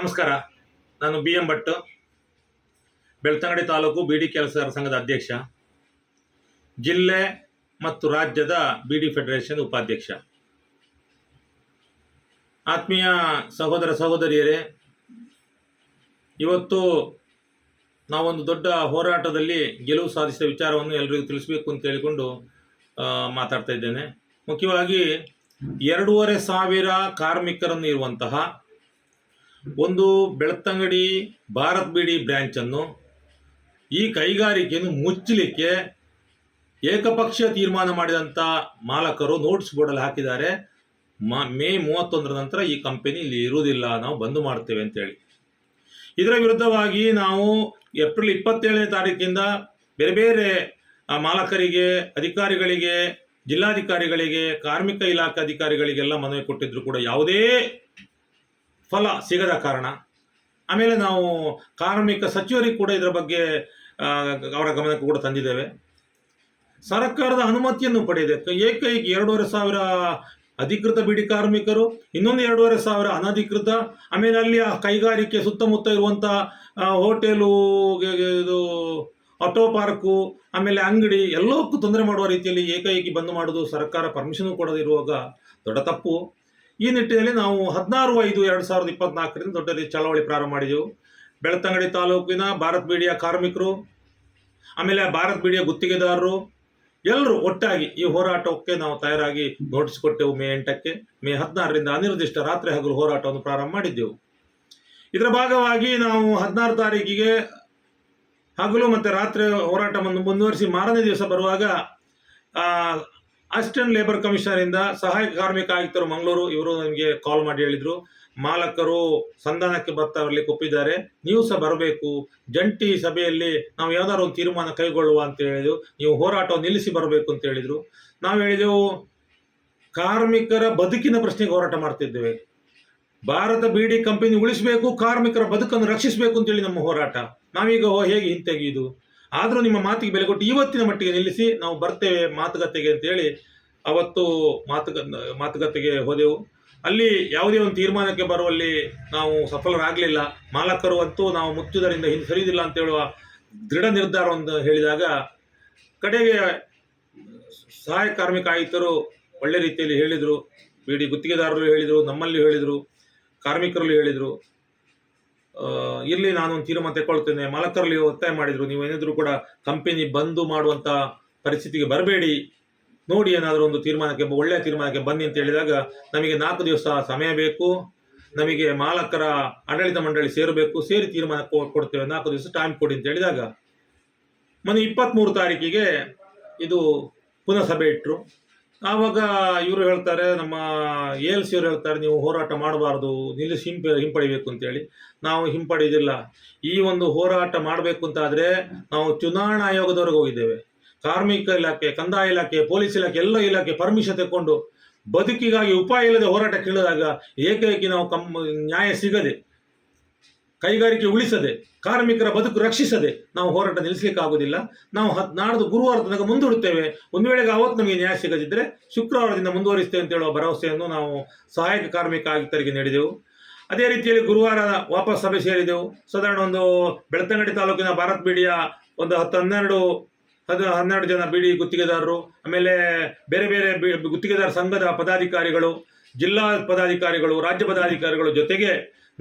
ನಮಸ್ಕಾರ. ನಾನು BM ಭಟ್, ಬೆಳ್ತಂಗಡಿ ತಾಲೂಕು ಬಿಡಿ ಕೆಲಸಗಾರ ಸಂಘದ ಅಧ್ಯಕ್ಷ, ಜಿಲ್ಲೆ ಮತ್ತು ರಾಜ್ಯದ ಬಿಡಿ ಫೆಡರೇಷನ್ ಉಪಾಧ್ಯಕ್ಷ. ಆತ್ಮೀಯ ಸಹೋದರ ಸಹೋದರಿಯರೇ, ಇವತ್ತು ನಾವೊಂದು ದೊಡ್ಡ ಹೋರಾಟದಲ್ಲಿ ಗೆಲುವು ಸಾಧಿಸಿದ ವಿಚಾರವನ್ನು ಎಲ್ಲರಿಗೂ ತಿಳಿಸಬೇಕು ಅಂತ ಹೇಳಿಕೊಂಡು ಮಾತಾಡ್ತಾ ಇದ್ದೇನೆ. ಮುಖ್ಯವಾಗಿ 2,500 ಕಾರ್ಮಿಕರನ್ನು ಇರುವಂತಹ ಒಂದು ಬೆಳ್ತಂಗಡಿ ಭಾರತ್ ಬಿಡಿ ಬ್ರ್ಯಾಂಚನ್ನು, ಈ ಕೈಗಾರಿಕೆಯನ್ನು ಮುಚ್ಚಲಿಕ್ಕೆ ಏಕಪಕ್ಷೀಯ ತೀರ್ಮಾನ ಮಾಡಿದಂಥ ಮಾಲಕರು ನೋಟಿಸ್ ಬೋರ್ಡಲ್ಲಿ ಹಾಕಿದ್ದಾರೆ. ಮೇ 31 ನಂತರ ಈ ಕಂಪನಿ ಇಲ್ಲಿ ಇರುವುದಿಲ್ಲ, ನಾವು ಬಂದ್ ಮಾಡ್ತೇವೆ ಅಂತೇಳಿ. ಇದರ ವಿರುದ್ಧವಾಗಿ ನಾವು ಏಪ್ರಿಲ್ 27ನೇ ತಾರೀಕಿಂದ ಬೇರೆ ಬೇರೆ ಮಾಲಕರಿಗೆ, ಅಧಿಕಾರಿಗಳಿಗೆ, ಜಿಲ್ಲಾಧಿಕಾರಿಗಳಿಗೆ, ಕಾರ್ಮಿಕ ಇಲಾಖೆ ಅಧಿಕಾರಿಗಳಿಗೆಲ್ಲ ಮನವಿ ಕೊಟ್ಟಿದ್ರು ಕೂಡ ಯಾವುದೇ ಫಲ ಸಿಗದ ಕಾರಣ, ಆಮೇಲೆ ನಾವು ಕಾರ್ಮಿಕ ಸಚಿವರಿಗೆ ಕೂಡ ಇದರ ಬಗ್ಗೆ ಅವರ ಗಮನಕ್ಕೆ ಕೂಡ ತಂದಿದ್ದೇವೆ. ಸರ್ಕಾರದ ಅನುಮತಿಯನ್ನು ಪಡೆಯೋದಕ್ಕೆ ಏಕೈಕ 2,500 ಅಧಿಕೃತ ಬಿಡಿ ಕಾರ್ಮಿಕರು, ಇನ್ನೊಂದು 2,500 ಅನಧಿಕೃತ, ಆಮೇಲೆ ಅಲ್ಲಿ ಆ ಕೈಗಾರಿಕೆ ಸುತ್ತಮುತ್ತ ಇರುವಂಥ ಹೋಟೆಲು, ಇದು ಆಟೋ ಪಾರ್ಕು, ಆಮೇಲೆ ಅಂಗಡಿ ಎಲ್ಲಕ್ಕೂ ತೊಂದರೆ ಮಾಡುವ ರೀತಿಯಲ್ಲಿ ಏಕೈಕಿ ಬಂದ್ ಮಾಡೋದು ಸರ್ಕಾರ ಪರ್ಮಿಷನ್ ಕೊಡದಿರುವಾಗ ದೊಡ್ಡ ತಪ್ಪು. ಈ ನಿಟ್ಟಿನಲ್ಲಿ ನಾವು 16/5/2024 ದೊಡ್ಡ ಚಳವಳಿ ಪ್ರಾರಂಭ ಮಾಡಿದೆವು. ಬೆಳ್ತಂಗಡಿ ತಾಲೂಕಿನ ಭಾರತ್ ಬಿಡಿಯ ಕಾರ್ಮಿಕರು, ಆಮೇಲೆ ಭಾರತ್ ಬಿಡಿಯ ಗುತ್ತಿಗೆದಾರರು ಎಲ್ಲರೂ ಒಟ್ಟಾಗಿ ಈ ಹೋರಾಟಕ್ಕೆ ನಾವು ತಯಾರಾಗಿ ನೋಟಿಸ್ ಕೊಟ್ಟೆವು. ಮೇ 8ಕ್ಕೆ, ಮೇ 16ರಿಂದ ಅನಿರ್ದಿಷ್ಟ ರಾತ್ರಿ ಹಗಲು ಹೋರಾಟವನ್ನು ಪ್ರಾರಂಭ ಮಾಡಿದ್ದೆವು. ಇದರ ಭಾಗವಾಗಿ ನಾವು 16 ತಾರೀಕಿಗೆ ಹಗಲು ಮತ್ತು ರಾತ್ರಿ ಹೋರಾಟವನ್ನು ಮುಂದುವರಿಸಿ ಮಾರನೇ ದಿವಸ ಬರುವಾಗ ಅಸಿಸ್ಟೆಂಟ್ ಲೇಬರ್ ಕಮಿಷನರಿಂದ ಸಹಾಯಕ ಕಾರ್ಮಿಕ ಆಯುಕ್ತರು ಮಂಗಳೂರು ಇವರು ನಮಗೆ ಕಾಲ್ ಮಾಡಿ ಹೇಳಿದರು, ಮಾಲಕರು ಸಂಧಾನಕ್ಕೆ ಬರ್ಲಿಕ್ಕೆ ಒಪ್ಪಿದ್ದಾರೆ, ನೀವು ಸಹ ಬರಬೇಕು, ಜಂಟಿ ಸಭೆಯಲ್ಲಿ ನಾವು ಯಾವ್ದಾದ್ರು ಒಂದು ತೀರ್ಮಾನ ಕೈಗೊಳ್ಳುವ ಅಂತ ಹೇಳಿದೆವು, ನೀವು ಹೋರಾಟವನ್ನು ನಿಲ್ಲಿಸಿ ಬರಬೇಕು ಅಂತ ಹೇಳಿದರು. ನಾವು ಹೇಳಿದೆವು, ಕಾರ್ಮಿಕರ ಬದುಕಿನ ಪ್ರಶ್ನೆಗೆ ಹೋರಾಟ ಮಾಡ್ತಿದ್ದೇವೆ, ಭಾರತ ಬಿಡಿ ಕಂಪನಿ ಉಳಿಸಬೇಕು, ಕಾರ್ಮಿಕರ ಬದುಕನ್ನು ರಕ್ಷಿಸಬೇಕು ಅಂತೇಳಿ ನಮ್ಮ ಹೋರಾಟ. ನಾವೀಗ ಹೇಗೆ ಹಿಂತೆಗೆಯುವುದು? ಆದರೂ ನಿಮ್ಮ ಮಾತಿಗೆ ಬೆಲೆ ಕೊಟ್ಟು ಇವತ್ತಿನ ಮಟ್ಟಿಗೆ ನಿಲ್ಲಿಸಿ ನಾವು ಬರ್ತೇವೆ ಮಾತುಕತೆಗೆ ಅಂತೇಳಿ ಅವತ್ತು ಮಾತುಕತೆಗೆ ಹೋದೆವು. ಅಲ್ಲಿ ಯಾವುದೇ ಒಂದು ತೀರ್ಮಾನಕ್ಕೆ ಬರುವಲ್ಲಿ ನಾವು ಸಫಲರಾಗಲಿಲ್ಲ. ಮಾಲಕರು ಅಂತೂ ನಾವು ಮುಚ್ಚುವುದರಿಂದ ಹಿಂದೆ ಸರಿಯುವುದಿಲ್ಲ ಅಂತ ಹೇಳುವ ದೃಢ ನಿರ್ಧಾರವನ್ನು ಹೇಳಿದಾಗ ಕಡೆಗೆ ಸಹಾಯಕ ಕಾರ್ಮಿಕ ಆಯುಕ್ತರು ಒಳ್ಳೆ ರೀತಿಯಲ್ಲಿ ಹೇಳಿದರು, ಬಿಡಿ ಗುತ್ತಿಗೆದಾರರು ಹೇಳಿದರು, ನಮ್ಮಲ್ಲಿ ಹೇಳಿದರು, ಕಾರ್ಮಿಕರಲ್ಲಿ ಹೇಳಿದರು, ಇರಲಿ ನಾನೊಂದು ತೀರ್ಮಾನ ತೆಗೊಳ್ತೇನೆ. ಮಾಲಕರಲ್ಲಿ ಒತ್ತಾಯ ಮಾಡಿದರು, ನೀವೇನಿದ್ರು ಕೂಡ ಕಂಪನಿ ಬಂದು ಮಾಡುವಂಥ ಪರಿಸ್ಥಿತಿಗೆ ಬರಬೇಡಿ, ನೋಡಿ ಏನಾದರೂ ಒಂದು ತೀರ್ಮಾನಕ್ಕೆ, ಒಳ್ಳೆಯ ತೀರ್ಮಾನಕ್ಕೆ ಬನ್ನಿ ಅಂತ ಹೇಳಿದಾಗ ನಮಗೆ 4 ದಿವಸ ಸಮಯ ಬೇಕು, ನಮಗೆ ಮಾಲಕರ ಆಡಳಿತ ಮಂಡಳಿ ಸೇರಬೇಕು, ಸೇರಿ ತೀರ್ಮಾನ ಕೊಡ್ತೇವೆ, 4 ದಿವಸ ಟೈಮ್ ಕೊಡಿ ಅಂತ ಹೇಳಿದಾಗ ಮೊನ್ನೆ 23 ತಾರೀಕಿಗೆ ಇದು ಪುನಃ ಸಭೆ ಇಟ್ಟರು. ಆವಾಗ ಇವರು ಹೇಳ್ತಾರೆ, ನಮ್ಮ ALC ಅವರು ಹೇಳ್ತಾರೆ, ನೀವು ಹೋರಾಟ ಮಾಡಬಾರ್ದು, ನಿಲ್ಲಿಸಿ ಹಿಂಪಡಿಬೇಕು ಅಂತೇಳಿ. ನಾವು ಹಿಂಪಡೆಯೋದಿಲ್ಲ. ಈ ಒಂದು ಹೋರಾಟ ಮಾಡಬೇಕು ಅಂತಾದರೆ ನಾವು ಚುನಾವಣಾ ಆಯೋಗದವರೆಗೆ ಹೋಗಿದ್ದೇವೆ. ಕಾರ್ಮಿಕ ಇಲಾಖೆ, ಕಂದಾಯ ಇಲಾಖೆ, ಪೊಲೀಸ್ ಇಲಾಖೆ ಎಲ್ಲ ಇಲಾಖೆ ಪರ್ಮಿಷನ್ ತೆಕ್ಕೊಂಡು ಬದುಕಿಗಾಗಿ ಉಪಾಯ ಇಲ್ಲದೆ ಹೋರಾಟ ಕೇಳಿದಾಗ ಏಕೈಕಿ ನಾವು ನ್ಯಾಯ ಸಿಗದೆ, ಕೈಗಾರಿಕೆ ಉಳಿಸದೆ, ಕಾರ್ಮಿಕರ ಬದುಕು ರಕ್ಷಿಸದೆ ನಾವು ಹೋರಾಟ ನಿಲ್ಲಿಸಲಿಕ್ಕೆ ಆಗೋದಿಲ್ಲ. ನಾವು ನಾಡ್ದು ಗುರುವಾರ ತನಕ ಮುಂದೂಡುತ್ತೇವೆ. ಒಂದು ವೇಳೆಗೆ ಅವತ್ತು ನಮಗೆ ನ್ಯಾಯ ಸಿಗದಿದ್ದರೆ ಶುಕ್ರವಾರದಿಂದ ಮುಂದುವರಿಸ್ತೇವೆ ಅಂತ ಹೇಳುವ ಭರವಸೆಯನ್ನು ನಾವು ಸಹಾಯಕ ಕಾರ್ಮಿಕ ಆಯುಕ್ತರಿಗೆ ನೀಡಿದೆವು. ಅದೇ ರೀತಿಯಲ್ಲಿ ಗುರುವಾರ ವಾಪಸ್ ಸಭೆ ಸೇರಿದೆವು. ಸಾಧಾರಣ ಒಂದು ಬೆಳ್ತಂಗಡಿ ತಾಲೂಕಿನ ಭಾರತ್ ಬಿಡಿಯ ಒಂದು 12 ಜನ ಬಿಡಿ ಗುತ್ತಿಗೆದಾರರು, ಆಮೇಲೆ ಬೇರೆ ಬೇರೆ ಗುತ್ತಿಗೆದಾರ ಸಂಘದ ಪದಾಧಿಕಾರಿಗಳು, ಜಿಲ್ಲಾ ಪದಾಧಿಕಾರಿಗಳು, ರಾಜ್ಯ ಪದಾಧಿಕಾರಿಗಳು ಜೊತೆಗೆ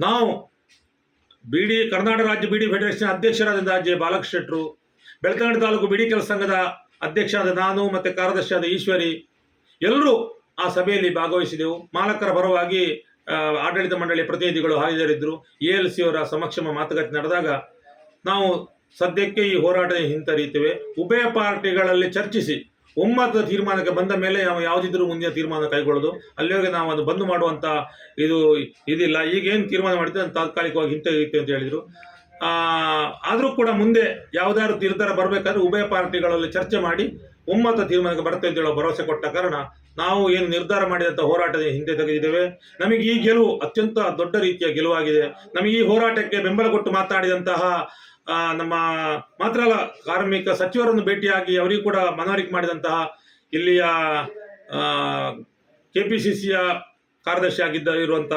ನಾವು ಬಿಡಿ ಕರ್ನಾಟಕ ರಾಜ್ಯ ಬಿಡಿ ಫೆಡರೇಷನ್ ಅಧ್ಯಕ್ಷರಾದ ಜೆ ಬಾಲಕೃಷ್ಣ ಶೆಟ್ಟರು, ಬೆಳ್ತಂಗಡಿ ತಾಲೂಕು ಬಿಡಿ ಕೆಲಸ ಸಂಘದ ಅಧ್ಯಕ್ಷರಾದ ನಾನು ಮತ್ತು ಕಾರ್ಯದರ್ಶಿಯಾದ ಈಶ್ವರಿ ಎಲ್ಲರೂ ಆ ಸಭೆಯಲ್ಲಿ ಭಾಗವಹಿಸಿದೆವು. ಮಾಲಕರ ಪರವಾಗಿ ಆಡಳಿತ ಮಂಡಳಿಯ ಪ್ರತಿನಿಧಿಗಳು ಹಾಜರಿದ್ದರು. ALC ಅವರ ಸಮಕ್ಷಮ ಮಾತುಕತೆ ನಡೆದಾಗ ನಾವು ಸದ್ಯಕ್ಕೆ ಈ ಹೋರಾಟ ಹಿಂತರಿಯುತ್ತೇವೆ, ಉಭಯ ಪಾರ್ಟಿಗಳಲ್ಲಿ ಚರ್ಚಿಸಿ ಒಮ್ಮತದ ತೀರ್ಮಾನಕ್ಕೆ ಬಂದ ಮೇಲೆ ನಾವು ಯಾವುದಿದ್ರೂ ಮುಂದಿನ ತೀರ್ಮಾನ ಕೈಗೊಳ್ಳೋದು, ಅಲ್ಲಿವರೆಗೆ ನಾವು ಅದು ಬಂದ್ ಮಾಡುವಂಥ ಇದಿಲ್ಲ. ಈಗೇನು ತೀರ್ಮಾನ ಮಾಡಿದ್ರೆ ಅದು ತಾತ್ಕಾಲಿಕವಾಗಿ ಹಿಂತೆಗೆಯುತ್ತೆ ಅಂತ ಹೇಳಿದರು. ಆದರೂ ಕೂಡ ಮುಂದೆ ಯಾವುದಾದ್ರು ನಿರ್ಧಾರ ಬರಬೇಕಾದ್ರೆ ಉಭಯ ಪಾರ್ಟಿಗಳಲ್ಲಿ ಚರ್ಚೆ ಮಾಡಿ ಒಮ್ಮತ ತೀರ್ಮಾನಕ್ಕೆ ಬರ್ತೇವೆ ಅಂತ ಹೇಳೋ ಭರವಸೆ ಕೊಟ್ಟ ಕಾರಣ ನಾವು ಏನು ನಿರ್ಧಾರ ಮಾಡಿದಂಥ ಹೋರಾಟದ ಹಿಂದೆ ತೆಗೆದಿದ್ದೇವೆ. ನಮಗೆ ಈ ಗೆಲುವು ಅತ್ಯಂತ ದೊಡ್ಡ ರೀತಿಯ ಗೆಲುವಾಗಿದೆ. ನಮಗೆ ಈ ಹೋರಾಟಕ್ಕೆ ಬೆಂಬಲ ಕೊಟ್ಟು ಮಾತನಾಡಿದಂತಹ ನಮ್ಮ ಮಾತ್ರ ಅಲ್ಲ, ಕಾರ್ಮಿಕ ಸಚಿವರನ್ನು ಭೇಟಿಯಾಗಿ ಅವರಿಗೂ ಕೂಡ ಮನವರಿಕೆ ಮಾಡಿದಂತಹ ಇಲ್ಲಿಯ KPCCಯ ಕಾರ್ಯದರ್ಶಿ ಇರುವಂಥ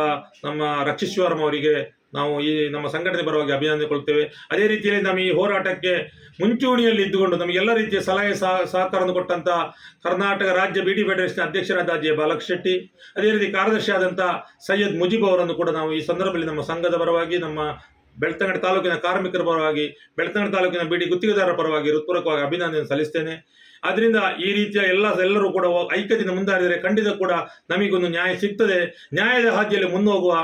ನಮ್ಮ ರಕ್ಷಿಶ್ವರಂ ಅವರಿಗೆ ನಾವು ಈ ನಮ್ಮ ಸಂಘಟನೆ ಪರವಾಗಿ ಅಭಿನಂದನೆ ಕೊಳ್ತೇವೆ. ಅದೇ ರೀತಿಯಲ್ಲಿ ನಮ್ಮ ಈ ಹೋರಾಟಕ್ಕೆ ಮುಂಚೂಣಿಯಲ್ಲಿ ಇದ್ದುಕೊಂಡು ನಮಗೆಲ್ಲ ರೀತಿಯ ಸಲಹೆ ಸಹಕಾರವನ್ನು ಕೊಟ್ಟಂತ ಕರ್ನಾಟಕ ರಾಜ್ಯ ಬಿಡಿ ಫೆಡರೇಷನ್ ಅಧ್ಯಕ್ಷರಾದ ಜೆ ಬಾಲಕೃಷ್ಣ ಶೆಟ್ಟಿ, ಅದೇ ರೀತಿ ಕಾರ್ಯದರ್ಶಿ ಆದಂಥ ಸೈಯದ್ ಮುಜೀಬ್ ಅವರನ್ನು ಕೂಡ ನಾವು ಈ ಸಂದರ್ಭದಲ್ಲಿ ನಮ್ಮ ಸಂಘದ ಪರವಾಗಿ, ನಮ್ಮ ಬೆಳ್ತಂಗಡಿ ತಾಲೂಕಿನ ಕಾರ್ಮಿಕರ ಪರವಾಗಿ, ಬೆಳ್ತಂಗಡಿ ತಾಲೂಕಿನ ಬಿಡಿ ಗುತ್ತಿಗೆದಾರರ ಪರವಾಗಿ ಹೃತ್ಪೂರ್ವಕವಾಗಿ ಅಭಿನಂದನೆ ಸಲ್ಲಿಸ್ತೇನೆ. ಅದರಿಂದ ಈ ರೀತಿಯ ಎಲ್ಲರೂ ಕೂಡ ಐಕ್ಯದಿಂದ ಮುಂದಾಡಿದರೆ ಖಂಡಿತ ಕೂಡ ನಮಗೊಂದು ನ್ಯಾಯ ಸಿಗ್ತದೆ. ನ್ಯಾಯದ ಹಾದಿಯಲ್ಲಿ ಮುನ್ನೋಗುವ,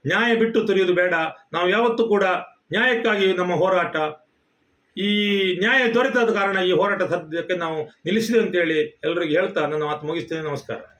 ನ್ಯಾಯ ಬಿಟ್ಟು ತೊರೆಯುವುದು ಬೇಡ. ನಾವು ಯಾವತ್ತೂ ಕೂಡ ನ್ಯಾಯಕ್ಕಾಗಿ ನಮ್ಮ ಹೋರಾಟ, ಈ ನ್ಯಾಯ ದೊರೆತಾದ ಕಾರಣ ಈ ಹೋರಾಟ ಸದ್ಯಕ್ಕೆ ನಾವು ನಿಲ್ಲಿಸಿದೆ ಅಂತೇಳಿ ಎಲ್ಲರಿಗೂ ಹೇಳ್ತಾ ನನ್ನ ಮಾತು ಮುಗಿಸ್ತೇನೆ. ನಮಸ್ಕಾರ.